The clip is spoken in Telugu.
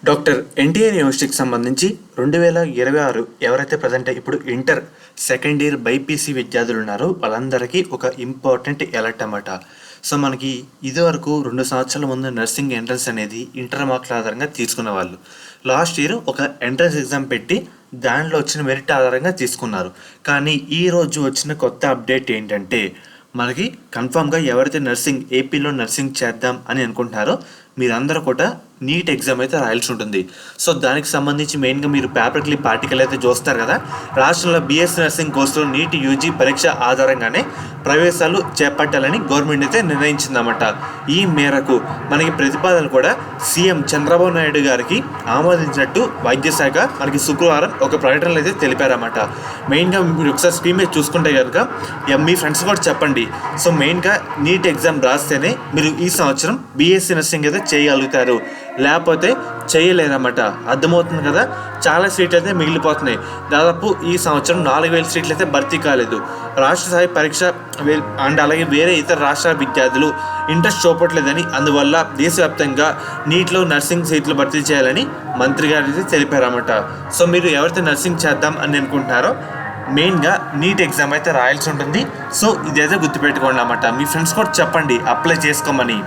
డాక్టర్ ఎన్టీఆర్ యూనివర్సిటీకి సంబంధించి 2026 ఎవరైతే ప్రజెంట్ ఇప్పుడు ఇంటర్ సెకండ్ ఇయర్ బైపీసీ విద్యార్థులు ఉన్నారో వాళ్ళందరికీ ఒక ఇంపార్టెంట్ అలర్ట్ అన్నమాట. సో మనకి ఇదివరకు 2 సంవత్సరాల ముందు నర్సింగ్ ఎంట్రన్స్ అనేది ఇంటర్ మార్కుల ఆధారంగా తీసుకున్న వాళ్ళు లాస్ట్ ఇయర్ ఒక ఎంట్రన్స్ ఎగ్జామ్ పెట్టి దానిలో వచ్చిన మెరిట్ ఆధారంగా తీసుకున్నారు. కానీ ఈరోజు వచ్చిన కొత్త అప్డేట్ ఏంటంటే మనకి కన్ఫామ్గా ఎవరైతే ఏపీలో నర్సింగ్ చేద్దాం అని అనుకుంటున్నారో మీరందరూ కూడా నీట్ ఎగ్జామ్ అయితే రాయాల్సి ఉంటుంది. సో దానికి సంబంధించి మెయిన్గా మీరు పేపర్ క్లిప్ ఆర్టికల్ అయితే చూస్తారు కదా. రాష్ట్రంలో బీఎస్సీ నర్సింగ్ కోర్సులో నీట్ యూజీ పరీక్ష ఆధారంగానే ప్రవేశాలు చేపట్టాలని గవర్నమెంట్ అయితే నిర్ణయించిందన్నమాట. ఈ మేరకు మనకి ప్రతిపాదనలు కూడా సీఎం చంద్రబాబు నాయుడు గారికి ఆమోదించినట్టు వైద్య శాఖ మనకి శుక్రవారం ఒక ప్రకటనలు అయితే తెలిపారన్నమాట. మెయిన్గా మీరు ఒకసారి స్క్రీన్ మీద చూసుకుంటే కనుక మీ ఫ్రెండ్స్ కూడా చెప్పండి. సో మెయిన్గా నీట్ ఎగ్జామ్ రాస్తేనే మీరు ఈ సంవత్సరం బీఎస్సీ నర్సింగ్ అయితే చేయగలుగుతారు, లేకపోతే చేయలేదన్నమాట. అర్థమవుతుంది కదా. చాలా సీట్లు అయితే మిగిలిపోతున్నాయి. దాదాపు ఈ సంవత్సరం 4000 సీట్లు అయితే భర్తీ కాలేదు. రాష్ట్ర స్థాయి పరీక్ష అండ్ అలాగే వేరే ఇతర రాష్ట్రాల విద్యార్థులు ఇంట్రెస్ట్ చూపట్లేదని, అందువల్ల దేశవ్యాప్తంగా నీట్లో నర్సింగ్ సీట్లు భర్తీ చేయాలని మంత్రి గారు అయితే తెలిపారన్నమాట. సో మీరు ఎవరైతే నర్సింగ్ చేద్దాం అని అనుకుంటున్నారో మెయిన్గా నీట్ ఎగ్జామ్ అయితే రాయాల్సి ఉంటుంది. సో ఇదైతే గుర్తుపెట్టుకోండి అన్నమాట. మీ ఫ్రెండ్స్ కూడా చెప్పండి అప్లై చేసుకోమని.